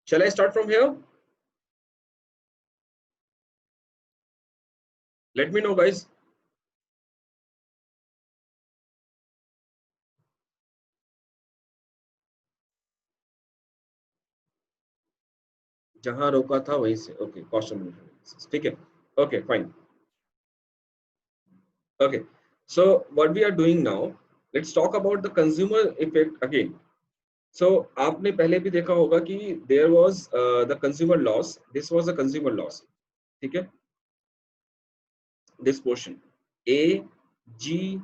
Shall I start from here? Let me know, guys. जहां रोका था वहीं से. Okay, cost of living analysis. ठीक है. Okay, fine. Okay. So what we are doing now, let's talk about the consumer effect again. So आपने पहले भी देखा होगा कि there was the consumer loss. This was the consumer loss. ठीक है. This portion A, G,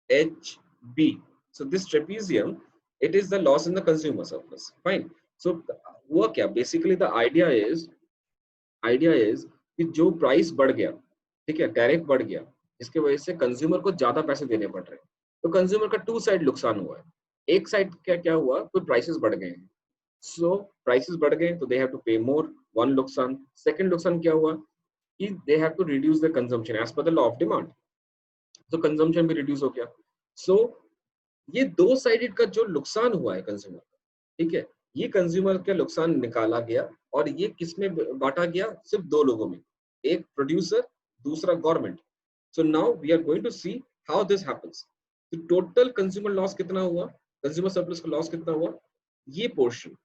H, B. So this trapezium, it is the loss in the consumer surplus. Fine. So हुआ क्या? Basically the idea is कि जो price बढ़ गया, ठीक है, टैरिफ बढ़ गया, जिसकी वजह से कंज्यूमर को ज्यादा पैसे देने पड़ रहे हैं. तो कंज्यूमर का टू साइड नुकसान हुआ है. एक साइड क्या हुआ, कोई प्राइसेस बढ़ गए हैं. सो प्राइसेस बढ़ गए तो दे हैव टू पे मोर. वन नुकसान. सेकंड नुकसान क्या हुआ कि they have to reduce the consumption as per the law of demand. तो कंजम्पशन भी रिड्यूस हो गया. सो ये दो साइडेड का जो नुकसान हुआ है कंज्यूमर का, ठीक है, ये कंज्यूमर का नुकसान निकाला गया और ये किसमें बांटा गया? सिर्फ दो लोगों में, एक प्रोड्यूसर, दूसरा government. So now we are going to see how this happens. तो टोटल कंज्यूमर लॉस कितना हुआ, कंज्यूमर सरप्लस का लॉस कितना हुआ? ये portion,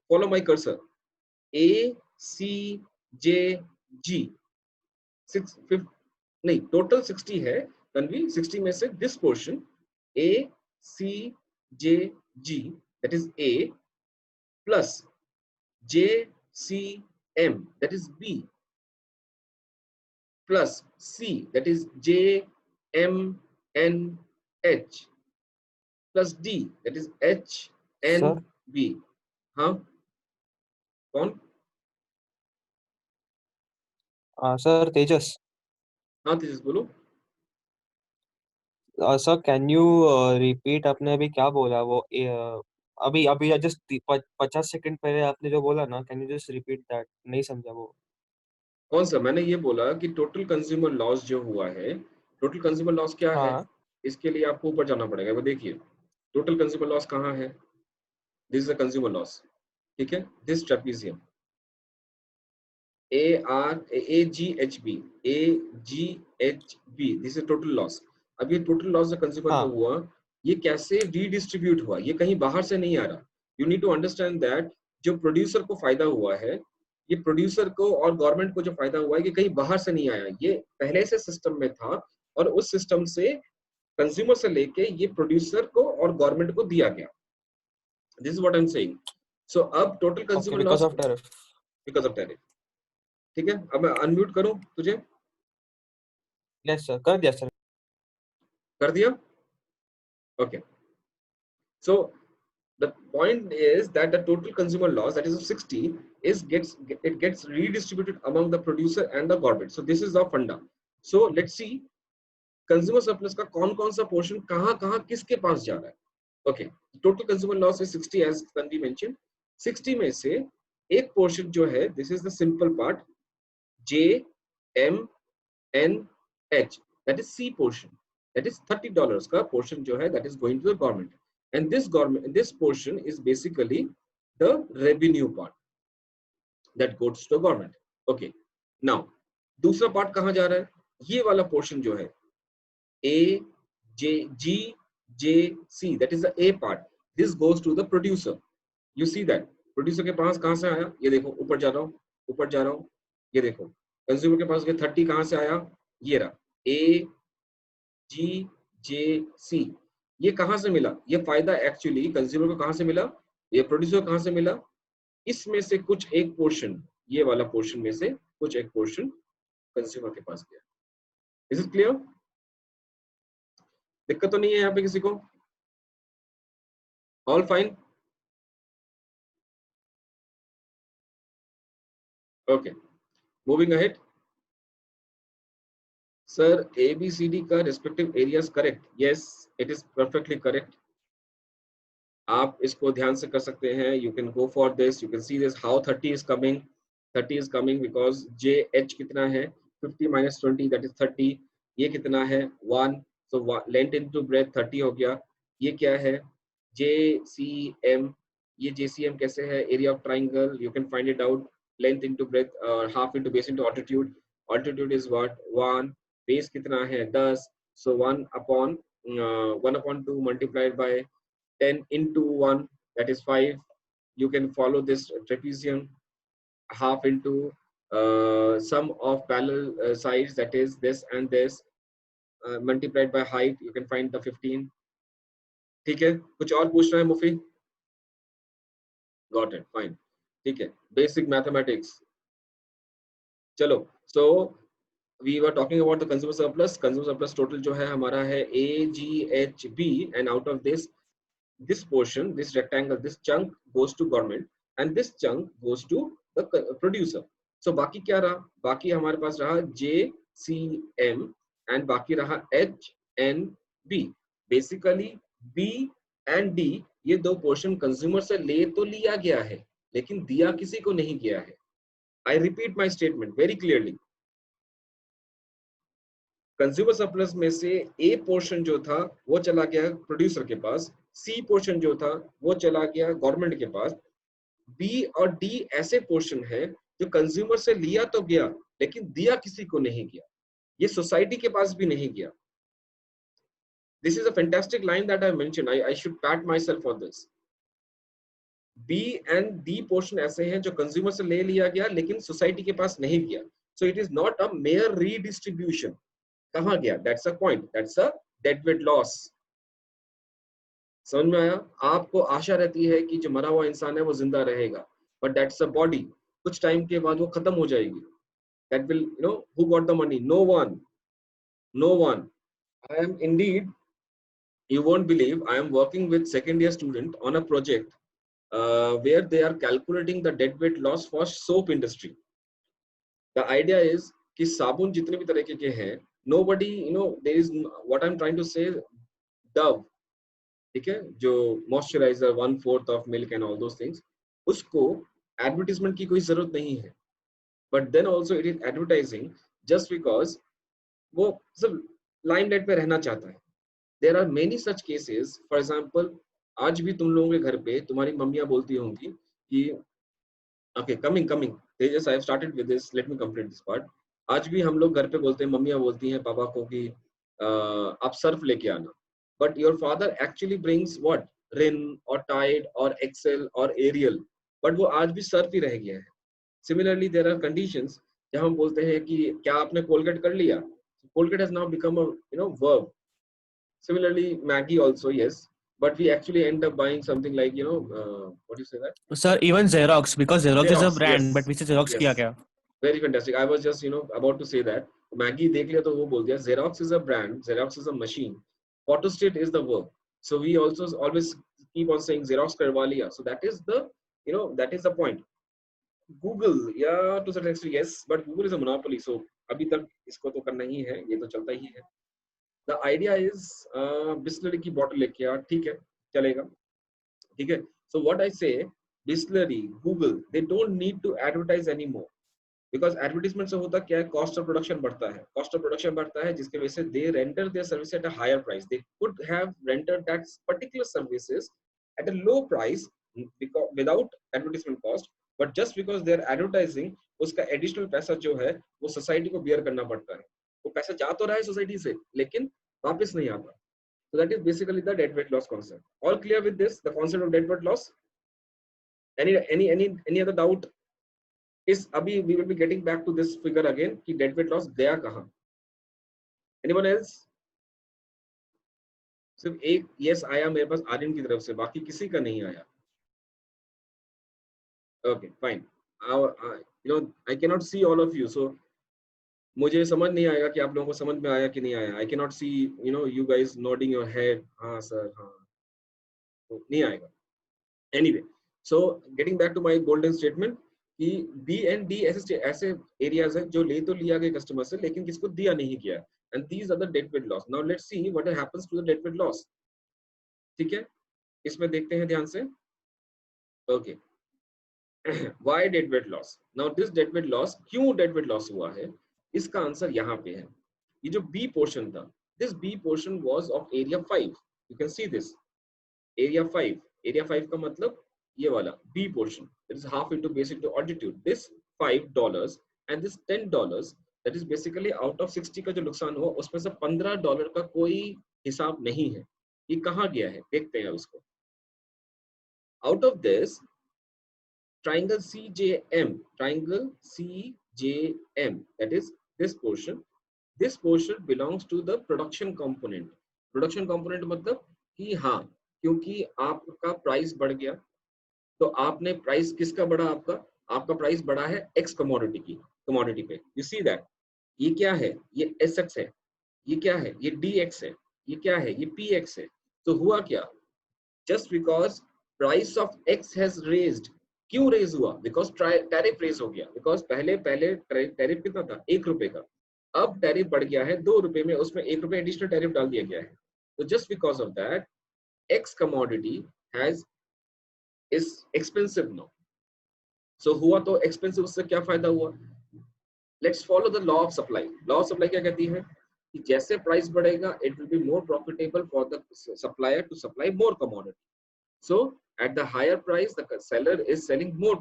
follow my cursor, A C J G, नहीं, टोटल 60 है तन्वी. 60 में से this portion A C J G, that is A, plus J C M, that is B, plus C, that is J M N H, plus D, that is H N sir B. हाँ, कौन? Sir Tejas. हाँ तेजस बोलो. Sir can you repeat आपने अभी क्या बोला वो अभी अभी जस्ट 50 सेकंड पहले आपने जो बोला ना, can you just repeat that? नहीं समझा वो. कौन सा? मैंने ये बोला कि टोटल कंज्यूमर लॉस जो हुआ है, टोटल कंज्यूमर लॉस क्या है? हाँ इसके लिए आपको ऊपर जाना पड़ेगा. वो देखिए, टोटल कंज्यूमर लॉस कहाँ है? This is the consumer loss. ठीक है, this trapezium, A R A G H B, A G H B, this is total loss. अब ये टोटल लॉस जो कंज्यूमर का हाँ. हुआ, ये कैसे रीडिस्ट्रीब्यूट हुआ? ये कहीं बाहर से नहीं आ रहा. You need to understand that जो प्रोड्यूसर को फायदा हुआ है, ये प्रोड्यूसर को और गवर्नमेंट को जो फायदा हुआ है, ये कहीं बाहर से नहीं आया. ये पहले से सिस्टम में था और उस सिस्टम से कंज्यूमर से लेके ये प्रोड्यूसर को और गवर्नमेंट को दिया गया. This is what I am saying. So अब total okay, consumer because loss of tariff. Because of tariff. ठीक है, अब मैं अनम्यूट करूं तुझे? यस सर, कर दिया सर. कर दिया. Okay. So the point is that the total consumer loss, that is of 60, is gets redistributed among the producer and the government. So this is the funda. So let's see consumer surplus का कौन कौन सा portion कहाँ किसके पास जा रहा है. Okay, total consumer loss is 60 as Tanvi mentioned. 60 में से एक पोर्शन जो है, this is the simple part, J M N H, that is C portion, that is $30 का portion जो है, that is going to the government. And this portion is basically the revenue part that goes to the government. Okay, now दूसरा part कहाँ जा रहा है? ये वाला portion जो है, A G J C, that is the A part, this goes to the producer. You see that producer के पास कहाँ से आया? ये देखो, ऊपर जा रहा हूँ, ऊपर जा रहा हूँ, ये देखो कंज्यूमर के पास 30 कहाँ से आया? ये रहा, A G J C. ये कहाँ से मिला? ये फायदा एक्चुअली कंज्यूमर को कहाँ से मिला? ये प्रोड्यूसर कहाँ से मिला? इसमें से कुछ एक पोर्शन, ये वाला पोर्शन में से कुछ एक पोर्शन कंज्यूमर के पास गया. Is it clear? दिक्कत तो नहीं है यहाँ पे किसी को? All fine? Okay, moving ahead. Sir ABCD का respective areas correct? Yes, it is perfectly correct. आप इसको ध्यान से कर सकते हैं. You can go for this, you can see this how 30 is coming. 30 is coming because JH कितना है? 50 minus 20, that is 30. ये कितना है? 1. so लेंथ इनटू ब्रेथ 30 हो गया. ये क्या है? JCM, ये JCM कैसे है, area of triangle, you can find it out, length into breadth और half into base into altitude. Altitude is what 1, base कितना है 10, so 1/2 multiplied by 10 into 1, that is 5. You can follow this trapezium. Half into sum of parallel sides, that is this and this, multiplied by height, you can find the 15. ठीक है, कुछ और पूछना है मुफी? Got it, fine. ठीक है, basic mathematics. चलो, so we were talking about the consumer surplus. Consumer surplus total जो है हमारा है AGHB, and out of this portion, this rectangle, this chunk goes to government and this chunk goes to the producer. So बाकी क्या रहा? बाकी हमारे पास रहा JCM and बाकी रहा HNB. Basically B and D ये दो पोर्शन कंज्यूमर से ले तो लिया गया है, लेकिन दिया किसी को नहीं गया है. I repeat my statement very clearly. Consumer surplus में से ए पोर्शन जो था वो चला गया प्रोड्यूसर के पास, सी पोर्शन जो था वो चला गया गवर्नमेंट के पास, बी और डी ऐसे पोर्शन है जो कंज्यूमर से लिया तो गया लेकिन दिया किसी को नहीं गया, ये सोसाइटी के पास भी नहीं गया. This is a fantastic line that I mention. I should pat myself for this. B and D portion ऐसे हैं जो कंज्यूमर से ले लिया गया लेकिन सोसाइटी के पास नहीं गया. So it is not a mayor redistribution. कहाँ गया? That's a point. That's a deadweight loss. समझ में आया? आपको आशा रहती है कि जो मरा हुआ इंसान है वो जिंदा रहेगा, but that's a body. कुछ टाइम के बाद वो खत्म हो जाएगी. That will, who got the money? No one. No one. I am indeed, you won't believe, I am working with second year student on a project where they are calculating the deadweight loss for soap industry. The idea is कि साबुन जितने भी तरीके के हैं, nobody, there is, what I'm trying to say, Dove, ठीक है, जो moisturiser 1/4 of milk and all those things, उसको एडवर्टाइजमेंट की कोई जरूरत नहीं है, but then also it is advertising just because वो सब लाइमलाइट पे रहना चाहता है. There are many such cases. For example, आज भी तुम लोगों के घर पे तुम्हारी मम्मियां बोलती होंगी कि okay, coming Tejas, I have started with this, let me complete this part. आज भी हम लोग घर पे बोलते हैं, मम्मियां बोलती हैं पापा को कि आप सर्फ लेके आना, but your father actually brings what? Rin or Tide or Excel or Ariel, but वो आज भी सर्फ ही रह गया है. Similarly, there are conditions जहाँ हम बोलते हैं कि क्या आपने कोलगेट कर लिया? Colgate has now become a verb. Similarly, Maggie also, yes, but we actually end up buying something like what do you say that? Sir, even Xerox, because Xerox is a Xerox, brand, yes, but we say Xerox किया yes. क्या? Very fantastic. I was just about to say that. Maggie देख लिया तो वो बोल दिया. Xerox is a brand. Xerox is a machine. Photostat is the verb. So we also always keep on saying Xerox करवा लिया. So that is the that is the point. Google, yeah, to certain extent yes, but Google is a monopoly. So अभी तक इसको तो करना ही है, ये तो चलता ही है. The idea is Bisleri की bottle लेके आ, ठीक है, चलेगा, ठीक है. So what I say, Bisleri, Google, they don't need to advertise anymore. Because advertisement से होता क्या है, कॉस्ट ऑफ प्रोडक्शन बढ़ता है, कॉस्ट ऑफ प्रोडक्शन बढ़ता है, जिसके वजह से they render their service at a higher price. They could have rendered that particular services at a low price without advertisement cost, but just because they are advertising, उसका additional पैसा जो है वो सोसाइटी को बियर करना पड़ता है. वो पैसा जा तो रहा है सोसाइटी से, लेकिन वापस नहीं आता. So that is basically the dead weight loss concept. All clear with this, the concept of dead weight loss? Any other doubt? इस अभी we will be getting back to this figure again कि dead weight loss गया कहाँ? Anyone else? सिर्फ एक yes आया मेरे पास आर्यन की तरफ से, बाकी किसी का नहीं आया. Okay, fine. I cannot see all of you, so मुझे समझ नहीं आएगा कि आप लोगों को समझ में आया कि नहीं आया. I cannot see you guys nodding your head. हाँ sir, हाँ, तो नहीं आएगा. Anyway, so getting back to my golden statement कि B and D ऐसे एरियाज हैं जो ले तो लिया गया कस्टमर से, लेकिन किसको दिया नहीं गया. And these are the dead weight loss. Now let's see what happens to the dead weight loss. ठीक है, इसमें देखते हैं ध्यान से. Okay. Why dead weight loss? Now this dead weight loss, क्यों dead weight loss हुआ है, इसका आंसर यहाँ पे है. ये जो B portion था, this B portion was of area 5. You can see this area 5. Area 5 का मतलब ये वाला B portion, that is half into base into altitude, this $5 and this $10, that is basically out of 60 का जो नुकसान हुआ उसमें से $15 का कोई हिसाब नहीं है. ये कहाँ गया है देखते हैं उसको. Out of this triangle CJM, that is this portion belongs to the production component. Production component मतलब कि हाँ, क्योंकि आपका प्राइस बढ़ गया तो आपने प्राइस किसका बढ़ा, आपका प्राइस बढ़ा है X कमोडिटी पे. You see that? ये क्या है, ये SX है, ये क्या है, ये DX है, ये क्या है, ये PX है. तो हुआ क्या, just because price of X has raised, क्यों रेज हुआ, बिकॉज टैरिफ रेज हो गया. बिकॉज पहले टैरिफ कितना था, ₹1 का, अब टैरिफ बढ़ गया है ₹2 में, उसमें ₹1 एडिशनल टैरिफ डाल दिया गया है. तो just because of that X commodity is expensive now. So हुआ तो एक्सपेंसिव, उससे क्या फायदा हुआ. Let's follow the law of supply. Law of supply क्या कहती है कि जैसे प्राइस बढ़ेगा it will be more profitable for the supplier to supply more commodity. So at the higher price, the seller is selling more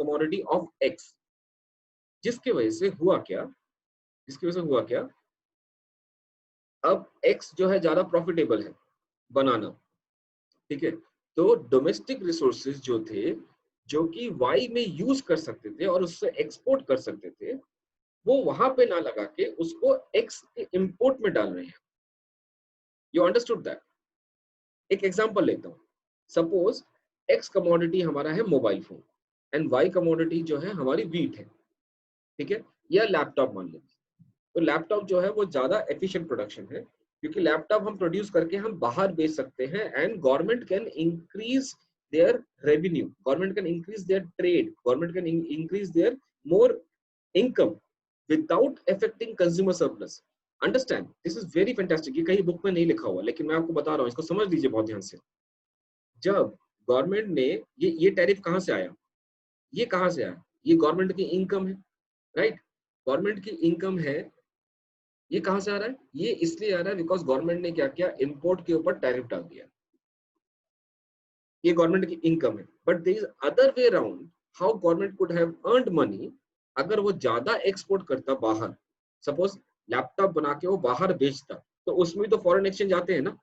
commodity of X. जिसकी वजह से हुआ क्या, अब X जो है ज्यादा प्रॉफिटेबल है बनाना. ठीक है, तो डोमेस्टिक रिसोर्सेज जो थे, जो कि Y में यूज कर सकते थे और उससे एक्सपोर्ट कर सकते थे, वो वहां पे ना लगा के उसको X के इंपोर्ट में डाल रहे हैं. You understood that. एक एग्जांपल लेता हूँ. सपोज X कमोडिटी हमारा है mobile phone and Y commodity जो है हमारी वीट है. ठीक है, या लैपटॉप मान लीजिए. तो लैपटॉप जो है वो ज्यादा एफिशिएंट प्रोडक्शन है, क्योंकि लैपटॉप हम प्रोड्यूस करके हम बाहर बेच सकते हैं and government can increase their revenue, government can increase their trade, government can increase there more income without affecting consumer surplus. Understand, this is very fantastic. ये कहीं बुक में नहीं लिखा हुआ, लेकिन मैं आपको बता रहा हूँ, इसको समझ लीजिए बहुत ध्यान से. जब गवर्नमेंट ने ये टैरिफ कहाँ से आया, ये कहाँ से आया, ये गवर्नमेंट की इनकम है, राइट. गवर्नमेंट की इनकम है, ये कहाँ से आ रहा है, ये इसलिए आ रहा है बिकॉज गवर्नमेंट ने क्या किया, इंपोर्ट के ऊपर टैरिफ डाल दिया. ये गवर्नमेंट की इनकम है. But there is other way around how government could have earned money. अगर वो ज्यादा एक्सपोर्ट करता बाहर, सपोज लैपटॉप बना के वो बाहर बेचता, तो उसमें भी तो फॉरेन एक्सचेंज आते हैं ना,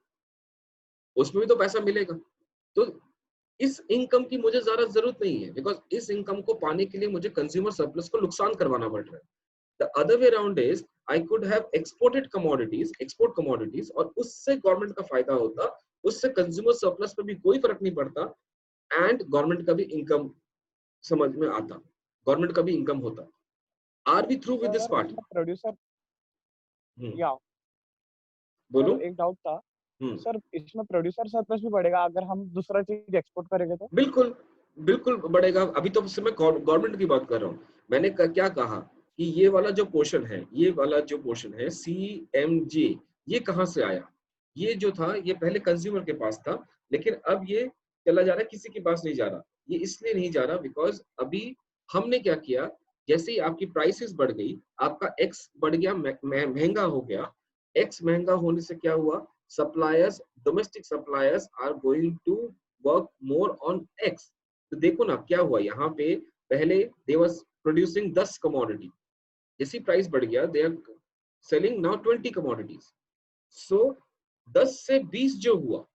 उसमें भी तो पैसा मिलेगा. तो इस इनकम की मुझे ज्यादा जरूरत नहीं है, बिकॉज इस इनकम को पाने के लिए मुझे कंज्यूमर सरप्लस को नुकसान करवाना पड़ रहा है. The other way around is I could have export commodities, और उससे गवर्नमेंट का फायदा होता, उससे कंज्यूमर सरप्लस पे भी कोई फर्क नहीं पड़ता एंड गवर्नमेंट का भी इनकम समझ में आता, गवर्नमेंट का भी इनकम होता. Are we through with this part? Producer या बोलो. एक डाउट था सर, इसमें प्रोड्यूसर सरप्लस भी बढ़ेगा अगर हम दूसरा चीज एक्सपोर्ट करेंगे तो? बिल्कुल बढ़ेगा. अभी तो मैं गवर्नमेंट की बात कर रहा हूँ. मैंने क्या कहा कि ये वाला जो पोर्शन है CMJ, ये कहाँ से आया, ये जो था ये पहले कंज्यूमर के पास था, लेकिन अब ये चला जा रहा है, किसी के पास नहीं जा रहा. ये इसलिए नहीं जा रहा बिकॉज अभी हमने क्या किया, जैसे ही आपकी प्राइसेस बढ़ गई, आपका X बढ़ गया, महंगा हो गया. X महंगा होने से क्या हुआ, suppliers, domestic suppliers are going to work more on X. तो देखो ना क्या हुआ यहाँ पे, पहले दे वाज प्रोड्यूसिंग 10 कमोडिटी, जैसी प्राइस बढ़ गया they are selling now 20 commodities. So 10 से 20 जो हुआ,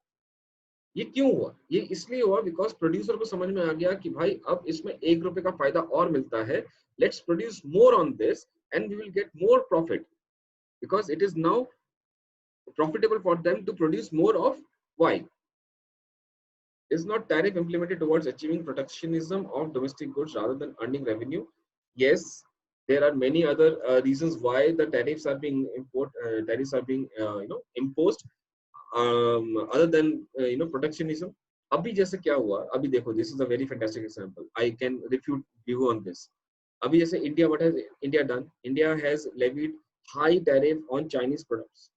ये क्यों हुआ, ये इसलिए हुआ बिकॉज प्रोड्यूसर को समझ में आ गया कि भाई अब इसमें ₹1 का फायदा और मिलता है, let's produce more on this and we will get more profit, because it is now profitable for them to produce more of Y. Is not tariff implemented towards achieving protectionism of domestic goods rather than earning revenue? Yes, there are many other reasons why the tariffs are being imposed other than protectionism. अभी जैसे क्या हुआ, अभी देखो, this is a very fantastic example. I can refute you on this. अभी जैसे India, what has India done? India has levied high tariff on Chinese products.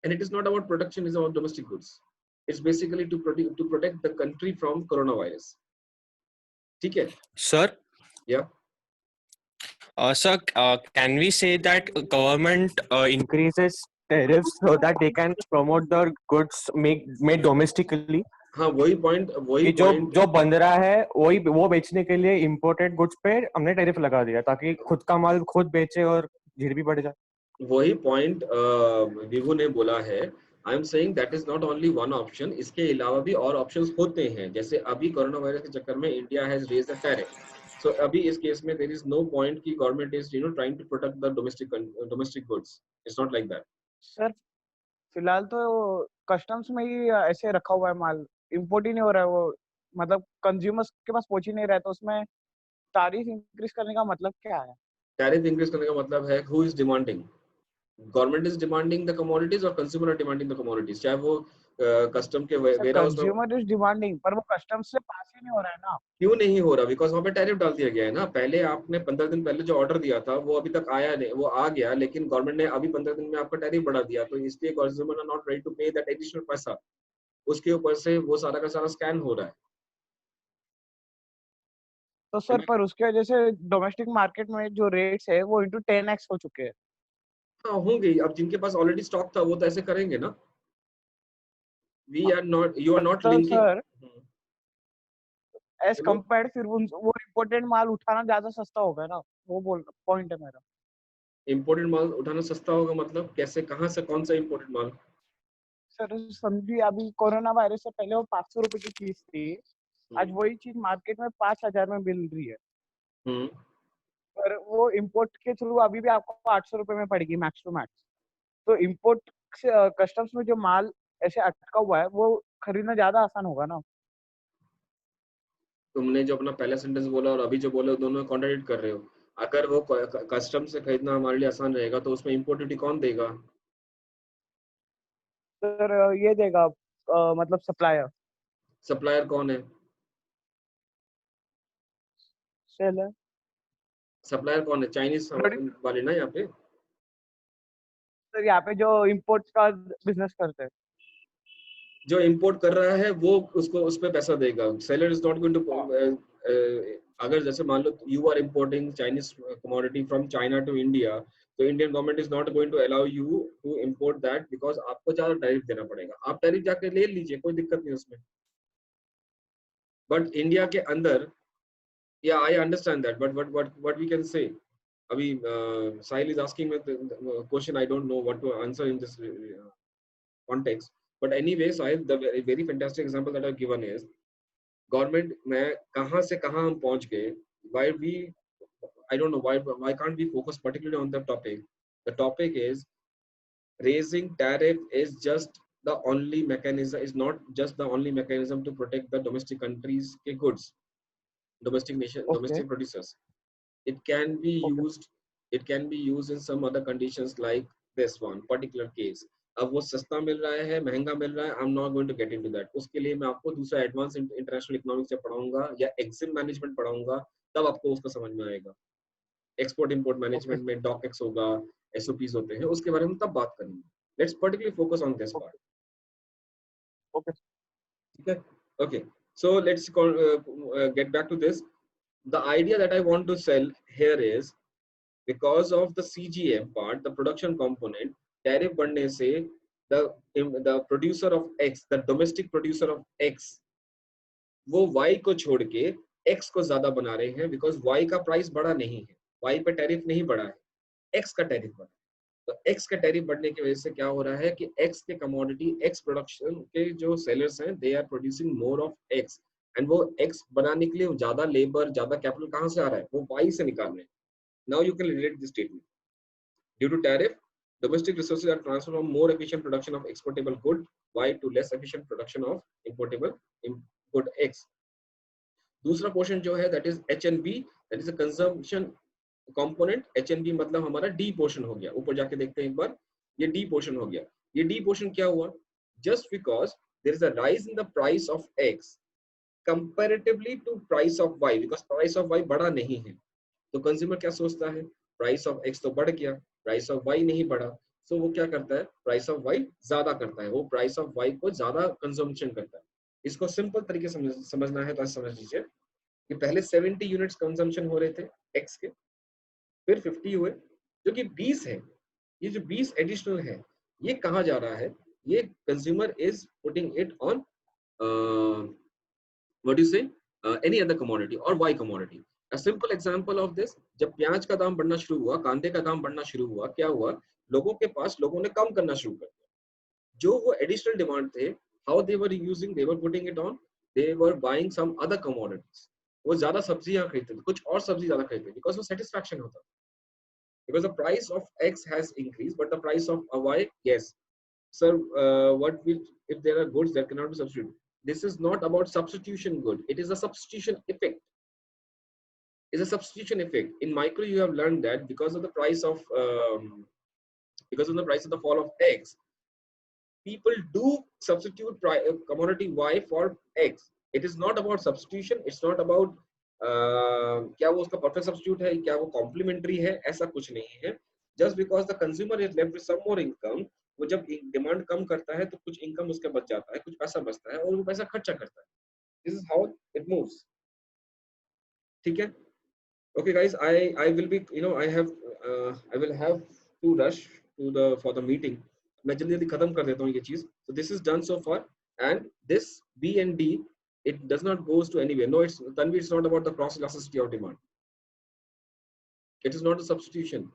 And it is not about protectionism of domestic goods. It's basically to protect the country from coronavirus. ठीक है? Sir? Yeah. Sir, can we say that government increases tariffs so that they can promote the goods made domestically? हाँ वही point कि जो बन रहा है वो बेचने के लिए इंपोर्टेड गुड्स पे हमने टैरिफ लगा दिया ताकि खुद का माल खुद बेचे और जीडीपी बढ़ जाए। वही पॉइंट विभू ने बोला है। I am saying that is not only one option, इसके अलावा भी और ऑप्शंस होते हैं। जैसे अभी कोरोना वायरस के चक्कर में India has raised the tariff, so अभी इस केस में देयर इज नो पॉइंट कि government is trying to protect the domestic goods, it's not like that. Sir फिलहाल तो कस्टम्स में ही ऐसे रखा हुआ है माल, इंपोर्ट ही नहीं हो रहा है वो, मतलब कंज्यूमर्स के पास पहुंच ही नहीं रहा है, तो उसमें तारीफ इंक्रीज करने का मतलब क्या है? टैरिफ इंक्रीज करने का मतलब है who is demanding, government is demanding the commodities और consumer are demanding the commodities, चाहे वो कस्टम के सर वेयर हाउस में। कंज्यूमर इज डिमांडिंग, पर वो कस्टम्स से पास ही नहीं हो रहा है ना। क्यों नहीं हो रहा? बिकॉज वहां पे टैरिफ डाल दिया गया है ना। पहले आपने 15 दिन पहले जो ऑर्डर दिया था वो अभी तक आया नहीं, वो आ गया, लेकिन गवर्नमेंट ने अभी 15 दिन में आपका टैरिफ बढ़ा दिया, तो इसलिए consumer are not ready to pay that additional पैसा। उसके ऊपर से वो सारा का सारा स्कैन हो रहा है। तो सर पर उसकी वजह से डोमेस्टिक मार्केट में जो रेट्स है वो इंटू 10x हो चुके हैं। हाँ होंगे, अब जिनके पास ऑलरेडी स्टॉक था वो तो ऐसे करेंगे ना। We are not, you are not तो लिंकिंग। सर एज कंपेयर फिर वो इम्पोर्टेड माल उठाना ज्यादा सस्ता होगा ना, वो बोल पॉइंट है मेरा। इम्पोर्टेड माल उठाना सस्ता होगा मतलब कैसे, कहाँ से, कौन सा इम्पोर्टेड माल? सर समझिए अभी कोरोना वायरस से पहले वो 500 रुपए की चीज थी, आज वही चीज मार्केट में 5,000 में मिल रही है, पर वो इम्पोर्ट के थ्रू अभी भी आपको 800 रुपए में पड़ेगी मैक्स टू मैक्स। तो इम्पोर्ट कस्टम्स में जो माल ऐसे अटका हुआ है वो खरीदना ज्यादा आसान होगा ना। तुमने जो अपना पहला सेंटेंस बोला और अभी जो बोला दोनों कॉन्ट्राडिक्ट कर रहे हो। अगर वो कस्टम से खरीदना हमारे लिए आसान रहेगा तो उसमें इम्पोर्ट ड्यूटी कौन देगा? सर ये देगा मतलब सप्लायर। सप्लायर कौन है? सेलर। सप्लायर कौन है? चाइनीज वाले ना यहाँ पे। सर यहाँ पे जो इम्पोर्ट का बिजनेस करते हैं। जो इंपोर्ट कर रहा है वो उसको उस पे पैसा देगा। Seller is not going to, अगर जैसे मान लो you are importing Chinese commodity from China to India, तो Indian government is not going to allow you to import that, because आपको ज्यादा टैरिफ देना पड़ेगा। आप टैरिफ जाके ले लीजिए, कोई दिक्कत नहीं उसमें। बट इंडिया के अंदर, yeah I understand that, but what we can say. अभी Sahil is asking me question, I don't know what to answer in this context. But anyway, Sahil, the very fantastic example that I've given is government में कहाँ से कहाँ हम पहुँच गए। Why we, I don't know why can't we focus particularly on the topic. The topic is raising tariff is just the only mechanism, is not just the only mechanism to protect the domestic countries के goods, domestic nation, domestic producers. It can be used, it can be used in some other conditions like this one particular case. अब वो सस्ता मिल रहा है, महंगा मिल रहा है, I am not going to get into that. उसके लिए मैं आपको दूसरा एडवांस इंटरनेशनल इकोनॉमिक्स से पढ़ाऊंगा या एग्जिम मैनेजमेंट पढ़ाऊंगा, तब आपको उसका समझ में आएगा। एक्सपोर्ट इंपोर्ट मैनेजमेंट में डॉकएक्स होगा, एसओपीज होते हैं, उसके बारे में तब बात करेंगे। Let's particularly focus on this part. Okay ठीक है, okay. So let's get back to this. The idea that I want to sell here is because of the CGM part, the production component, tariff बढ़ने से the producer of X, the domestic producer of X, वो Y को छोड़ के X को ज्यादा बना रहे हैं, because Y का प्राइस बढ़ा नहीं है, Y पे टैरिफ नहीं बढ़ा है, X का टैरिफ बढ़ा है। तो X का टैरिफ बढ़ने की वजह से क्या हो रहा है कि X के कमोडिटी, X प्रोडक्शन के जो सेलर्स हैं, they are producing more of X, and वो X बनाने के लिए ज्यादा लेबर, ज्यादा कैपिटल कहाँ से आ रहा है? वो Y से निकाल रहे हैं। Now you can relate this statement. Due to tariff, domestic resources are transferred from more efficient production of exportable good Y to less efficient production of importable good X. दूसरा पोर्शन जो है that is H&B, that is a consumption component. H&B मतलब हमारा D portion हो गया। ऊपर जाके देखते हैं एक बार, ये D पोर्शन हो गया। ये D पोर्शन क्या हुआ? Just because there is a rise in the price of X comparatively to price of Y, because price of Y बढ़ा नहीं है, तो कंज्यूमर क्या सोचता है? प्राइस ऑफ एक्स तो बढ़ गया, प्राइस ऑफ वाई नहीं बढ़ा, सो वो क्या करता है? प्राइस ऑफ वाई ज्यादा करता है, वो प्राइस ऑफ वाई को ज्यादा कंजम्पशन करता है। इसको सिंपल तरीके से समझना है तो समझ लीजिए कि पहले 70 यूनिट्स कंजम्पशन हो रहे थे एक्स के, फिर 50 हुए, जो कि 20 है। ये जो 20 एडिशनल है, ये कहाँ जा रहा है? ये consumer is putting it on what do you say, any other commodity or Y commodity. A simple example of this, जब प्याज का दाम बढ़ना शुरू हुआ, कांदे का दाम बढ़ना शुरू हुआ, क्या हुआ, लोगों के पास, लोगों ने कम करना शुरू कर दिया, जो वो एडिशनल डिमांड थे, how they were using, they were putting it on, they were buying some other commodities. वो ज्यादा सब्जियां खरीदते थे, कुछ और सब्जी ज्यादा खरीदते थे, because वो satisfaction होता, because the price of X has increased, but the price of a Y, yes, sir, what will, if there are goods that cannot be substituted? This is not about substitution good, it is a substitution effect. It's a substitution effect. In micro, you have learned that because of the price of the fall of X, people do substitute commodity Y for X. It is not about substitution. It's not about क्या वो उसका perfect substitute है, क्या वो complementary है, ऐसा कुछ नहीं है. Just because the consumer is left with some more income, वो जब demand कम करता है तो कुछ income उसका बच जाता है, कुछ पैसा बचता है और वो पैसा खर्चा करता है. This is how it moves. ठीक है? Okay, guys, I will be, I will have to rush for the meeting. मैं जल्दी खत्म कर देता हूँ ये चीज. So this is done so far, and this B and D, it does not goes to anywhere. No, it's not about the cross elasticity of demand. It is not a substitution.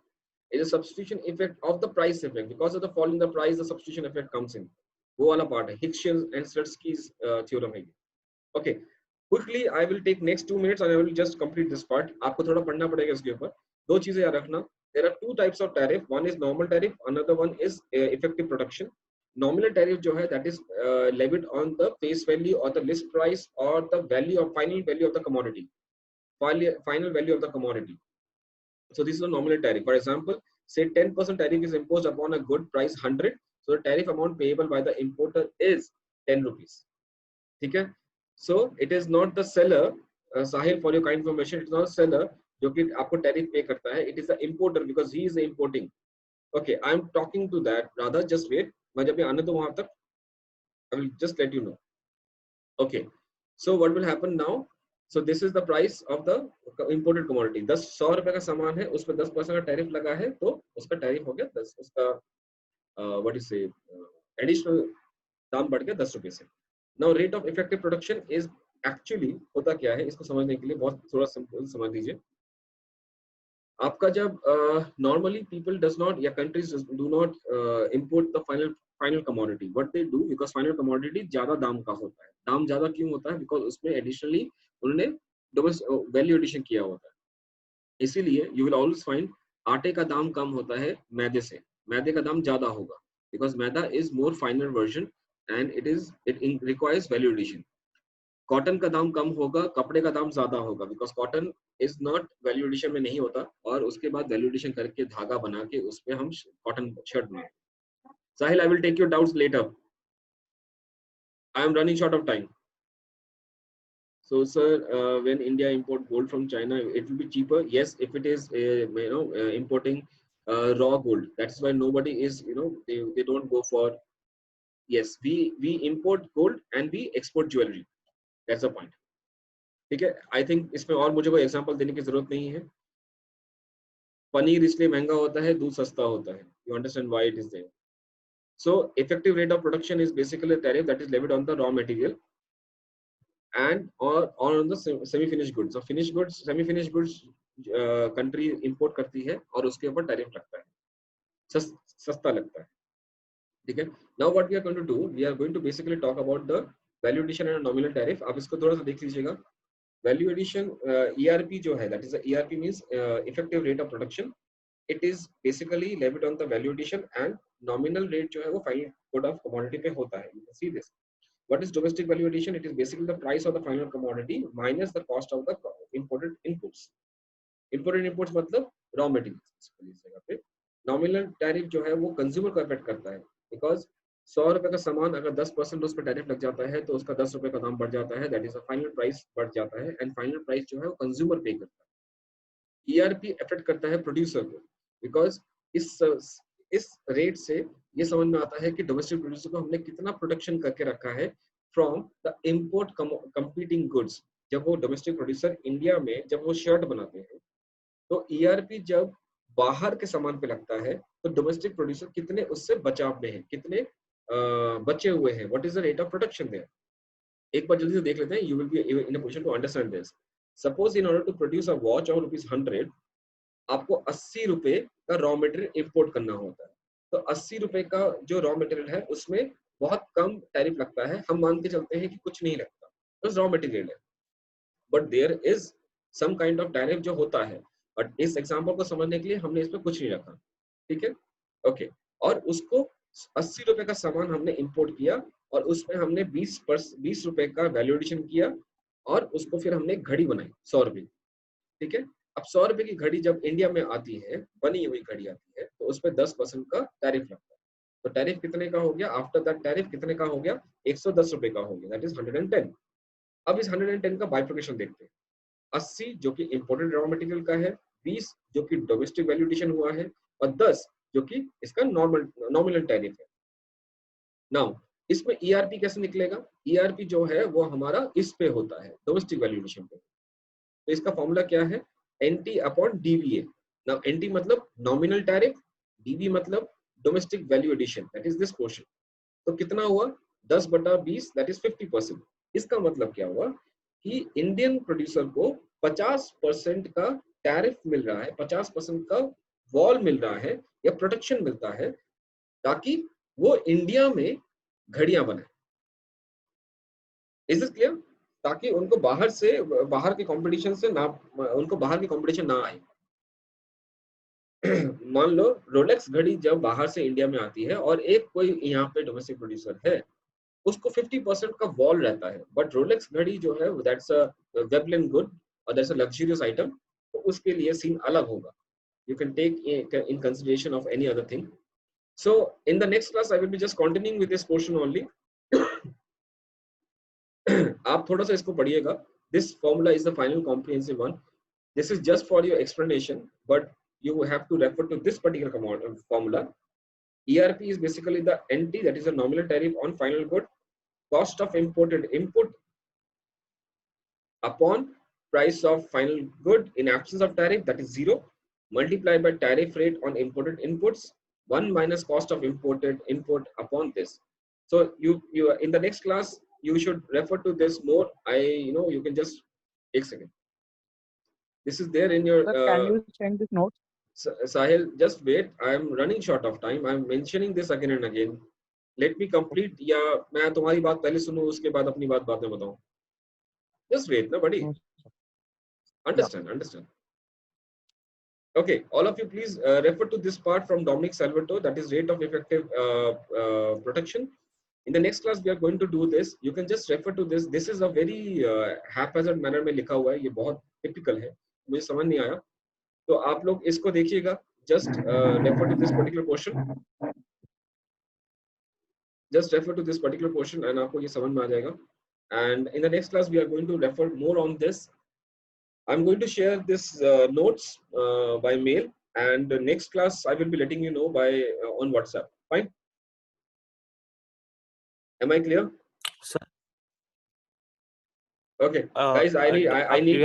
It is a substitution effect of the price effect. Because of the fall in the price, the substitution effect comes in. वो वाला part है. Hickshian and Slutsky's theorem है. Okay. Quickly, I will take next 2 minutes and I will just complete this part. आपको थोड़ा पढ़ना पड़ेगा इसके ऊपर. दो चीजें याद रखना. There are two types of tariff. One is normal tariff. Another one is effective production. Nominal tariff जो है, that is levied on the face value or the list price or the value of final value of the commodity. Final value of the commodity. So this is a nominal tariff. For example, say 10% tariff is imposed upon a good price 100. So the tariff amount payable by the importer is 10 rupees. ठीक है? So it is not the seller, Sahil, for your kind information, it is not the seller जो कि आपको tariff pay करता है. It is the importer because he is importing. Okay, I am talking to that. Rather, just wait. मैं जब आने दो वहां तक, I will just let you know. Okay, so what will happen now? So this is the price of the imported commodity. 100 रुपए का सामान है, उस पर 10% का tariff लगा है, तो उसका tariff हो गया 10, उसका what you say additional दाम बढ़ गया 10 रुपए से. Now rate of effective production is actually होता क्या है, इसको समझने के लिए बहुत थोड़ा सिंपल समझ लीजिए. आपका जब normally people does not या countries do not import the final commodity. What they do, because final commodity ज्यादा दाम का होता है. दाम ज्यादा क्यों होता है? Because उसमें additionally उन्होंने value addition किया होता है. इसीलिए you will always find आटे का दाम कम होता है मैदे से. मैदे का दाम ज्यादा होगा because maida is more finer version and it requires value addition. Cotton का दाम कम होगा, कपड़े का दाम ज्यादा होगा because cotton is not value addition में नहीं होता, और उसके बाद value addition करके धागा बना के उस पे हम cotton शर्ट बनाते हैं. Sahil, I will take your doubts later. I am running short of time. So sir, when India import gold from China, it will be cheaper. Yes, if it is importing raw gold. That's why nobody is they don't go for. Yes, we import gold and we export jewelry. That's the point. ठीक है. I think इसमें और मुझे कोई example देने की जरूरत नहीं है. पनीर इसलिए महंगा होता है, दूध सस्ता होता है. You understand why it is there. So effective rate of production is basically a tariff that is levied on the raw material and or on the semi-finished goods. So finished goods, semi-finished goods country import करती है और उसके ऊपर tariff लगता है, सस्ता लगता है. ठीक है. Now what we are going to do, we are going to basically talk about the value addition and nominal tariff. आप इसको थोड़ा सा देख लीजिएगा. Value addition ERP जो है, that is the ERP means effective rate of production. It is basically levied on the value addition and nominal rate जो है वो final good of commodity पे होता है. You can see this. What is domestic value addition? It is basically the price of the final commodity minus the cost of the imported inputs. Imported inputs मतलब raw materials. इस जगह पे nominal tariff जो है वो consumer को affect करता है because 100 रुपए का सामान अगर 10% उस पर टैरिफ लग जाता है तो उसका 10 रुपए का दाम बढ़ जाता है. That is a final price बढ़ जाता है एंड फाइनल प्राइस जो है वो कंज्यूमर पे करता है. ईआरपी अफेक्ट करता है प्रोड्यूसर को बिकॉज इस रेट से ये समझ में आता है कि डोमेस्टिक प्रोड्यूसर को हमने कितना प्रोडक्शन करके रखा है from the import competing goods. जब वो डोमेस्टिक प्रोड्यूसर इंडिया में जब वो शर्ट बनाते हैं तो ईआरपी जब बाहर के सामान पे लगता है तो डोमेस्टिक प्रोड्यूसर कितने उससे बचाव में है, कितने बचे हुए हैं. What is the rate of production there. एक बार जल्दी से देख लेते हैं, you will be in a position to understand this. Suppose in order to produce a watch of ₹100, आपको 80 रुपए का रॉ मटेरियल इंपोर्ट करना होता है। तो 80 रुपए का जो रॉ मटेरियल है उसमें बहुत कम टैरिफ लगता है, हम मान के चलते हैं कि कुछ नहीं लगता, बस रॉ मटेरियल है, but there is some kind of tariff जो होता है, बट इस एग्जांपल को समझने के लिए हमने इस पे कुछ नहीं रखा, ठीक है, ओके। और उसको 80 रुपए का सामान हमने इंपोर्ट किया और उसमें हमने 20 रुपए का वैल्यू एडिशन किया और उसको फिर हमने घड़ी बनाई 100 रुपए, ठीक है। अब 100 रुपए की घड़ी जब इंडिया में आती है, बनी हुई घड़ी आती है, तो उसमें 10% का टैरिफ लगता है। तो टैरिफ कितने का हो गया? आफ्टर दैट टैरिफ कितने का हो गया? 110 रुपए का हो गया, दैट इज 110। अब इस 110 का बाइफर्केशन देखते हैं। 80 जो कि इंपोर्टेड रॉ मटेरियल का है, 20 जो कि डोमेस्टिक वैल्यू एडिशन हुआ है और 10 जो कि इसका नॉमिनल टैरिफ है। नाउ इसमें ईआरपी कैसे निकलेगा? ईआरपी जो है वो हमारा इस पे होता है, डोमेस्टिक वैल्यू एडिशन पे। तो इसका फॉर्मूला क्या है? NT upon DVA। Now NT मतलब नॉमिनल टैरिफ, DV मतलब domestic value addition, that is this portion. तो कितना हुआ? 10/20 दैट इज 50%। इसका मतलब क्या हुआ कि इंडियन प्रोड्यूसर को 50% का टैरिफ मिल रहा है, 50% का वॉल मिल रहा है या प्रोटेक्शन मिलता है ताकि वो इंडिया में घड़ियां बनाए। Is this clear? ताकि उनको बाहर के कंपटीशन से ना, उनको बाहर की कंपटीशन ना आए। मान लो रोलेक्स घड़ी जब बाहर से इंडिया में आती है और एक कोई यहाँ पे डोमेस्टिक प्रोड्यूसर है, उसको 50% का वॉल रहता है, बट रोलेक्स घड़ी जो है दैट्स अ वेबलिन गुड और दैट्स अ लग्जरियस आइटम, तो उसके लिए सीन अलग होगा। You can take in consideration of any other thing. So in the next class I will be just continuing with this portion only. आप थोड़ा सा इसको पढ़िएगा। This formula is the final comprehensive one. This is just for your explanation, but you have to refer to this particular formula. ERP is basically the NT, that is a nominal tariff on final good, cost of imported input upon price of final good in absence of tariff, that is 0, multiplied by tariff rate on imported inputs, 1 minus cost of imported input upon this. So you in the next class you should refer to this more. You can just take a second. This is there in your Sir, can you send this note? Sahil, just wait, I am running short of time. I am mentioning this again and again. Let me complete, या मैं तुम्हारी बात पहले सुनूं उसके बाद अपनी बात बाद में बताऊं? Just wait ना buddy. Understand. Okay, all of you please refer to this part from Dominic Salvatore, that is rate of effective protection. In the next class we are going to do this. You can just refer to this. This is a very haphazard manner में लिखा हुआ है, ये बहुत typical है, मुझे समझ नहीं आया, तो आप लोग इसको देखिएगा. Just refer to this particular portion. Just refer to this particular portion and आपको ये समझ में आ जाएगा. And in the next class we are going to refer more on this. I'm going to share this notes by mail, and the next class I will be letting you know by on WhatsApp. Fine? Am I clear? Sir. Okay, guys. I need.